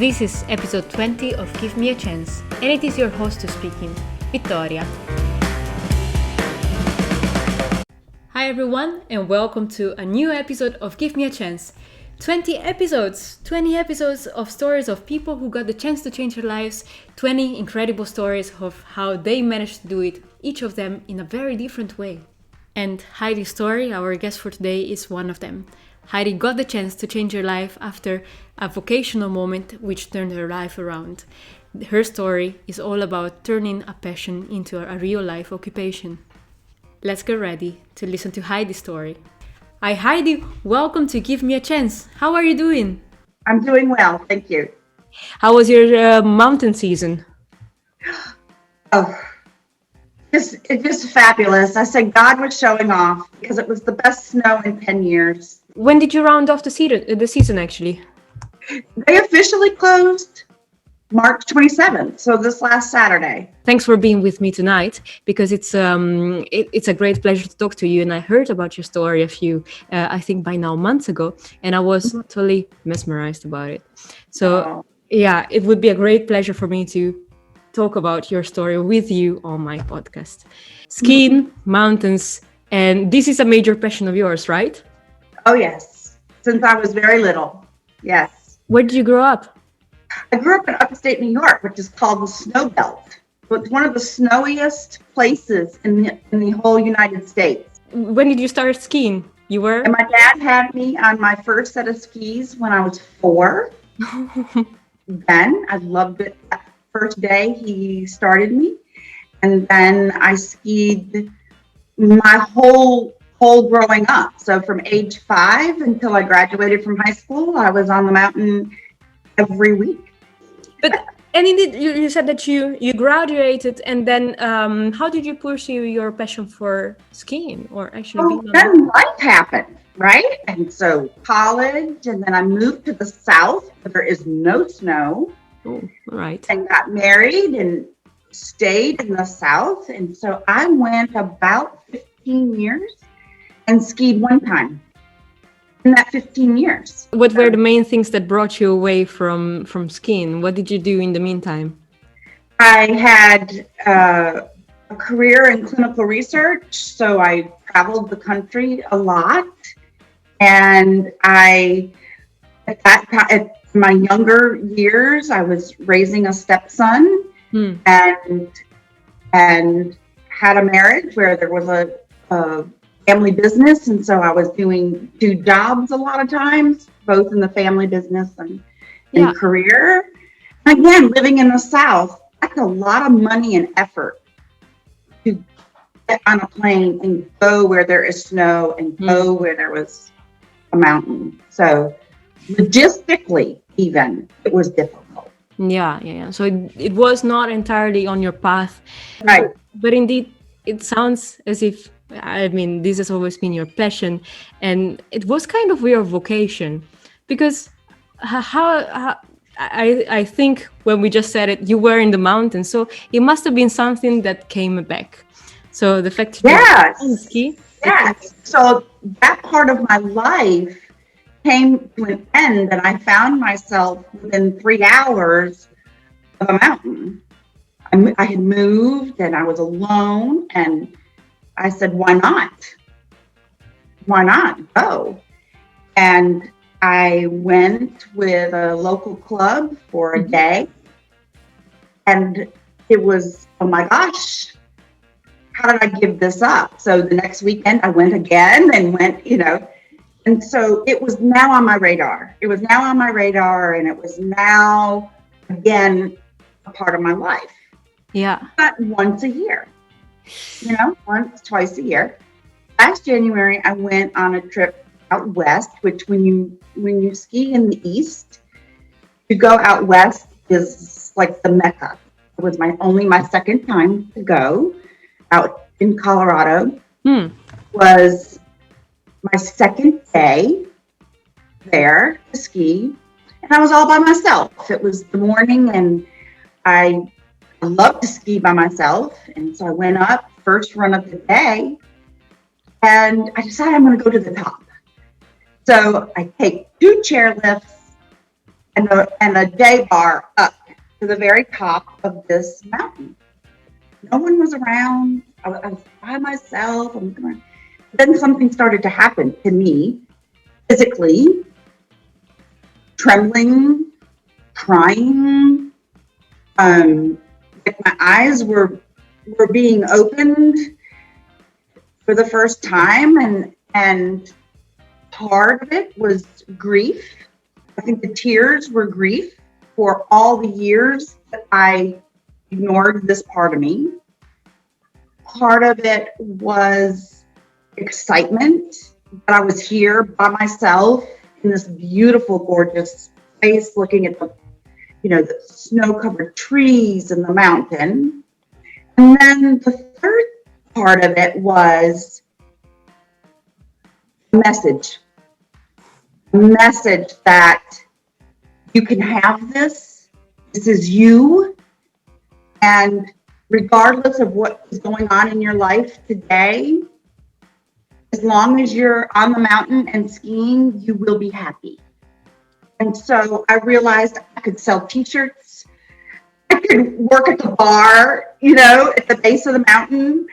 This is episode 20 of Give Me a Chance, and it is your host speaking, Vittoria. Hi everyone, and welcome to a new episode of Give Me a Chance. 20 episodes of stories of people who got the chance to change their lives, 20 incredible stories of how they managed to do it, each of them in a very different way. And Heidi's story, our guest for today, is one of them. Heidi got the chance to change her life after a vocational moment which turned her life around. Her story is all about turning a passion into a real life occupation. Let's get ready to listen to Heidi's story. Hi Heidi, welcome to Give Me a Chance. How are you doing? I'm doing well, thank you. How was your mountain season? Oh, it's just fabulous. I said God was showing off because it was the best snow in 10 years. When did you round off the season actually? They officially closed March 27th, so this last Saturday. Thanks for being with me tonight, because it's a great pleasure to talk to you. And I heard about your story a few, I think by now months ago, and I was totally mesmerized about it. So yeah, it would be a great pleasure for me to talk about your story with you on my podcast. Skiing, mountains, and this is a major passion of yours, right? Oh yes, since I was very little, yes. Where did you grow up? I grew up in upstate New York, which is called the Snow Belt. It's one of the snowiest places in the whole United States. When did you start skiing? You were? And my dad had me on my first set of skis when I was 4. Then I loved it. That first day he started me. And then I skied my whole growing up. So from age 5 until I graduated from high school, I was on the mountain every week. And indeed, you said that you graduated, and then how did you pursue your passion for skiing, or actually then life happened, right? And so college, and then I moved to the south where there is no snow. Oh, right. And got married and stayed in the south. And so I went about 15 years and skied one time in that 15 years. What were the main things that brought you away from skiing? What did you do in the meantime? I had a career in clinical research, so I traveled the country a lot. And at my younger years, I was raising a stepson and had a marriage where there was a family business, and so I was doing 2 jobs a lot of times, both in the family business and career. Again, living in the South, that's a lot of money and effort to get on a plane and go where there is snow and go where there was a mountain. So logistically, even, it was difficult. Yeah. So it was not entirely on your path, right? But indeed, it sounds as if, I mean, this has always been your passion, and it was kind of your vocation, because how I think when we just said it, you were in the mountains, so it must have been something that came back. So the fact that you ski. Yes. So that part of my life came to an end, and I found myself within 3 hours of a mountain. I had moved, and I was alone, and I said, why not? Why not go? And I went with a local club for a day. And it was, oh my gosh, how did I give this up? So the next weekend I went again and went, and so it was now on my radar. It was now on my radar, and it was now, again, a part of my life. Yeah. But once a year. Once, twice a year. Last January, I went on a trip out west, which when you ski in the east, to go out west is like the Mecca. It was my second time to go out in Colorado. Was my second day there to ski, and I was all by myself. It was the morning, and I love to ski by myself. And so I went up, first run of the day, and I decided I'm going to go to the top. So I take 2 chair lifts and a day bar up to the very top of this mountain. No one was around. I was by myself. Then something started to happen to me physically, trembling, crying. Like my eyes were being opened for the first time, and part of it was grief. I think the tears were grief for all the years that I ignored this part of me. Part of it was excitement that I was here by myself in this beautiful, gorgeous place, looking at the snow-covered trees and the mountain. And then the third part of it was a message that you can have this. This is you. And regardless of what is going on in your life today, as long as you're on the mountain and skiing, you will be happy. And so I realized I could sell t-shirts. I could work at the bar, at the base of the mountain.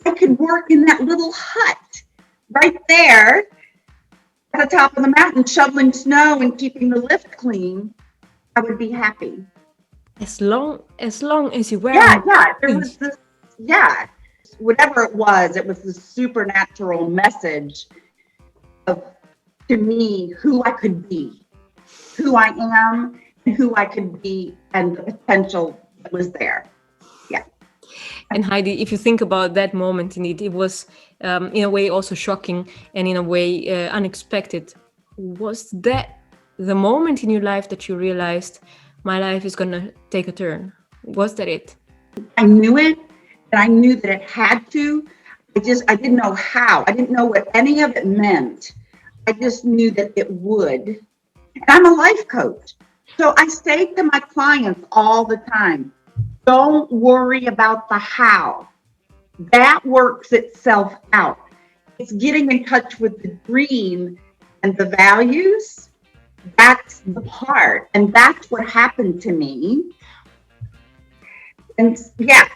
I could work in that little hut right there at the top of the mountain, shoveling snow and keeping the lift clean. I would be happy. As long as you were. Yeah. There was this, whatever it was this supernatural message to me who I could be, who I am, and who I could be, and the potential that was there. Yeah. And Heidi, if you think about that moment, indeed, it was in a way also shocking and in a way unexpected. Was that the moment in your life that you realized my life is going to take a turn? Was that it? I knew it, and I knew that it had to. I didn't know how. I didn't know what any of it meant. I just knew that it would. And I'm a life coach. So I say to my clients all the time, don't worry about the how. That works itself out. It's getting in touch with the dream and the values. That's the part. And that's what happened to me. And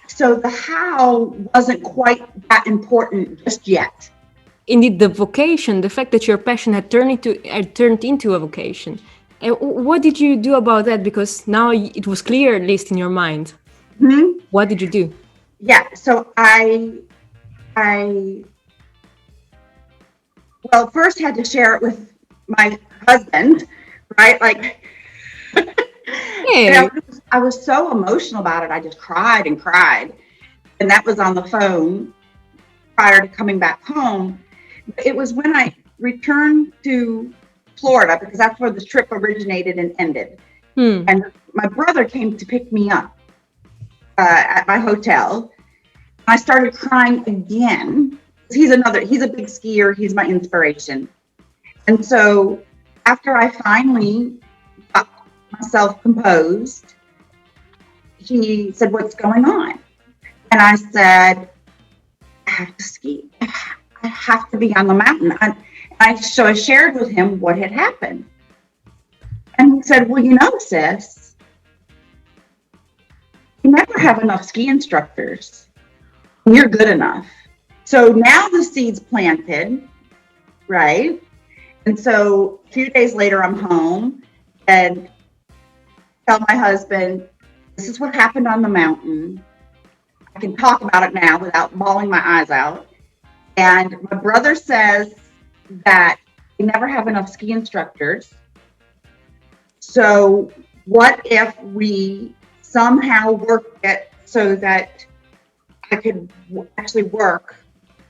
so the how wasn't quite that important just yet. Indeed, the vocation, the fact that your passion had turned into a vocation. And what did you do about that? Because now it was clear, at least in your mind. Mm-hmm. What did you do? Yeah, so I first had to share it with my husband, right? Like, Hey. I was so emotional about it. I just cried and cried. And that was on the phone prior to coming back home. It was when I returned to Florida, because that's where the trip originated and ended. And my brother came to pick me up at my hotel. I started crying again. He's a big skier. He's my inspiration. And so after I finally got myself composed, he said, "What's going on?" And I said, "I have to ski. I have to be on the mountain." So I shared with him what had happened. And he said, "Well, sis, you never have enough ski instructors. You're good enough." So now the seed's planted, right? And so a few days later, I'm home and tell my husband, "This is what happened on the mountain. I can talk about it now without bawling my eyes out. And my brother says that we never have enough ski instructors. So what if we somehow work it so that I could actually work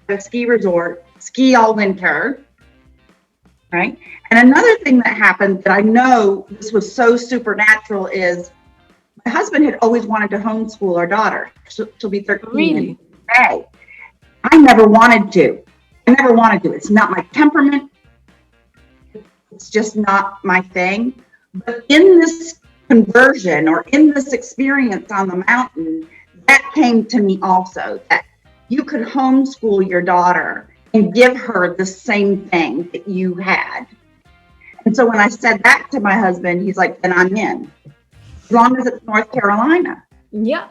at a ski resort, ski all winter," right? And another thing that happened that I know this was so supernatural is my husband had always wanted to homeschool our daughter. She'll be 13 Really? in May. I never wanted to. It's not my temperament. It's just not my thing. But in this conversion or in this experience on the mountain, that came to me also, that you could homeschool your daughter and give her the same thing that you had. And so when I said that to my husband, he's like, then I'm in. As long as it's North Carolina. Yeah.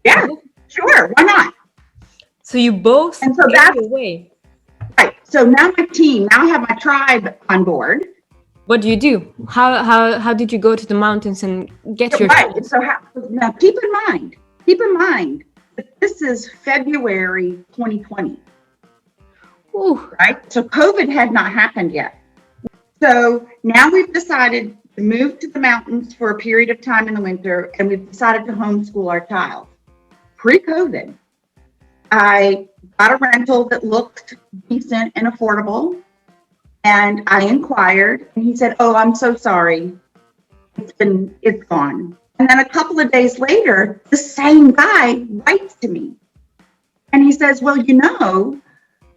Yeah, sure. Why not? So you both And so gave that's it away. right. So now I have my tribe on board. What do you do? How did you go to the mountains and get your Right. chance? So now keep in mind that this is February 2020. Ooh. Right. So COVID had not happened yet. So now we've decided to move to the mountains for a period of time in the winter, and we've decided to homeschool our child. Pre-COVID, I got a rental that looked decent and affordable, and I inquired, and he said, "Oh, I'm so sorry. It's gone." And then a couple of days later, the same guy writes to me, and he says, "Well,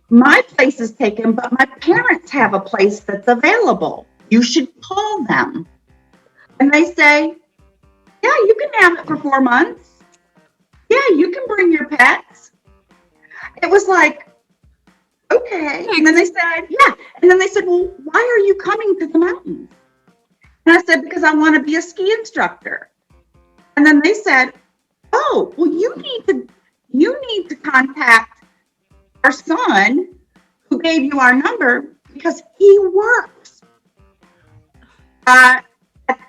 my place is taken, but my parents have a place that's available. You should call them." And they say, "Yeah, you can have it for 4 months. Yeah, you can bring your pets." It was like, okay. And then they said, yeah. And then they said, "Well, why are you coming to the mountains?" And I said, "Because I want to be a ski instructor." And then they said, "Oh, well, you need to contact our son who gave you our number because he works at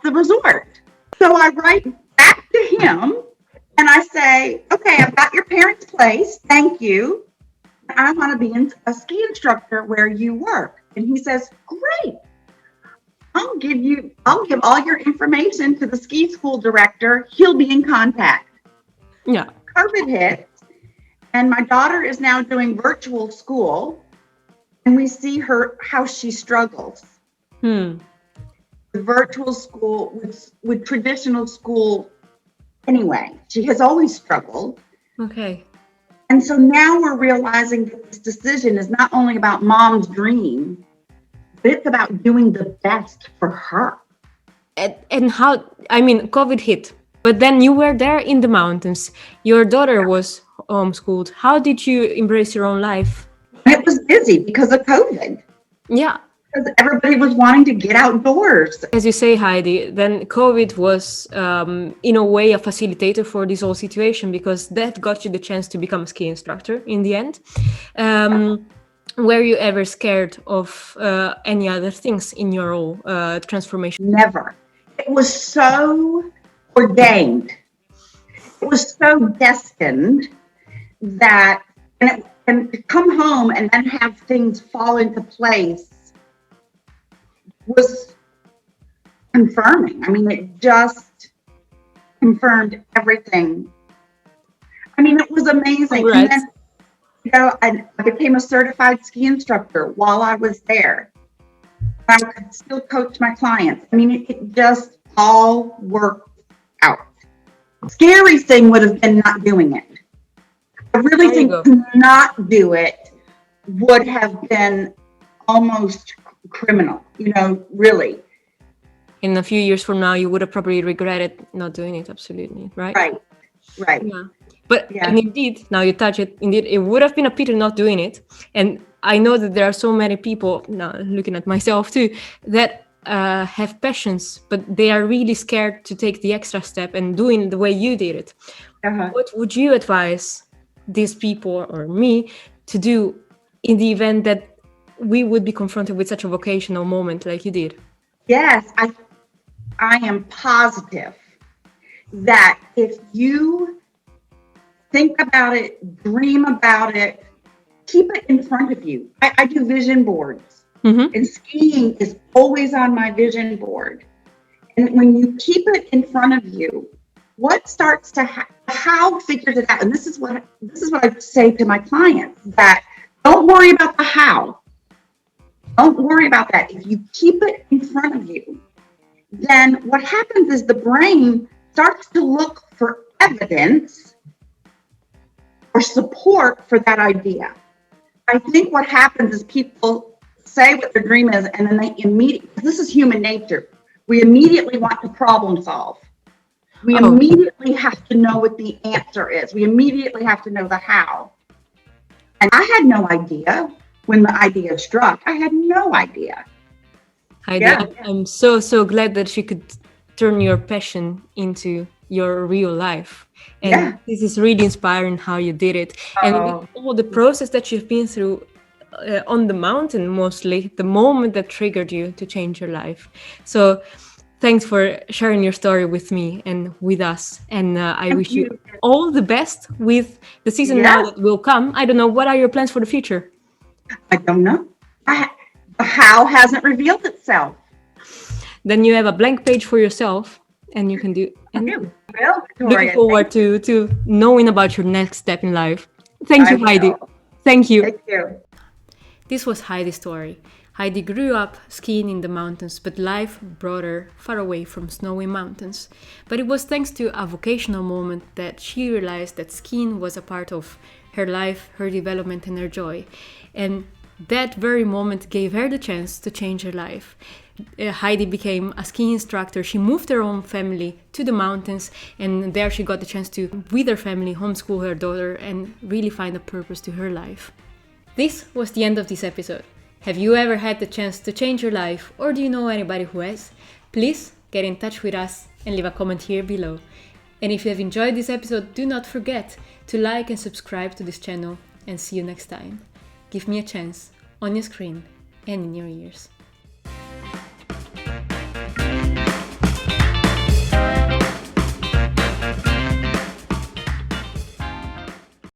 the resort." So I write back to him and I say, "Okay, I've got your parents' place. Thank you. I want to be a ski instructor where you work." And he says, "Great. I'll give all your information to the ski school director. He'll be in contact." Yeah. COVID hit, and my daughter is now doing virtual school, and we see how she struggles. The virtual school with traditional school anyway. She has always struggled. Okay. And so now we're realizing that this decision is not only about mom's dream, but it's about doing the best for her. And how, I mean, COVID hit, but then you were there in the mountains. Your daughter was homeschooled. How did you embrace your own life? And it was busy because of COVID. Yeah. Because everybody was wanting to get outdoors. As you say, Heidi, then COVID was, in a way, a facilitator for this whole situation, because that got you the chance to become a ski instructor in the end. Were you ever scared of any other things in your whole transformation? Never. It was so ordained. It was so destined that, and to come home and then have things fall into place was confirming. I mean, it just confirmed everything. I mean, it was amazing. Congrats. And then, I became a certified ski instructor while I was there. I could still coach my clients. I mean, it just all worked out. Scary thing would have been not doing it. I really think to not do it would have been almost criminal, really. In a few years from now, you would have probably regretted not doing it. Absolutely, right? Right. Yeah. But and indeed, now you touch it. Indeed, it would have been a pity not doing it. And I know that there are so many people, now looking at myself too, that have passions, but they are really scared to take the extra step and doing the way you did it. What would you advise these people or me to do in the event that we would be confronted with such a vocational moment like you did? Yes, I am positive that if you think about it, dream about it, keep it in front of you. I do vision boards, and skiing is always on my vision board. And when you keep it in front of you, what starts to how figures it out. And this is what I say to my clients, that don't worry about the how. Don't worry about that. If you keep it in front of you, then what happens is the brain starts to look for evidence or support for that idea. I think what happens is people say what their dream is, and then they immediately, this is human nature, we immediately want to problem solve. We immediately have to know what the answer is. We immediately have to know the how. And I had no idea when the idea struck. I had no idea. Heidi, Yeah. I'm so glad that she could turn your passion into your real life. And Yeah. this is really inspiring how you did it. And with Oh, all the process that you've been through on the mountain, mostly, the moment that triggered you to change your life. So thanks for sharing your story with me and with us. And I thank wish you you. all the best with the season now Yeah. that will come. I don't know, what are your plans for the future? I don't know. The how hasn't revealed itself. Then you have a blank page for yourself and you can do anything. Well, Looking Victoria, forward thank you. to knowing about your next step in life. Thank I you, Heidi. will. Thank you. Thank you. This was Heidi's story. Heidi grew up skiing in the mountains, but life brought her far away from snowy mountains. But it was thanks to a vocational moment that she realized that skiing was a part of her life, her development, and her joy. And that very moment gave her the chance to change her life. Heidi became a ski instructor. She moved her own family to the mountains, and there she got the chance to, with her family, homeschool her daughter and really find a purpose to her life. This was the end of this episode. Have you ever had the chance to change your life, or do you know anybody who has? Please get in touch with us and leave a comment here below. And if you have enjoyed this episode, do not forget to like and subscribe to this channel, and see you next time. Give me a chance, on your screen and in your ears.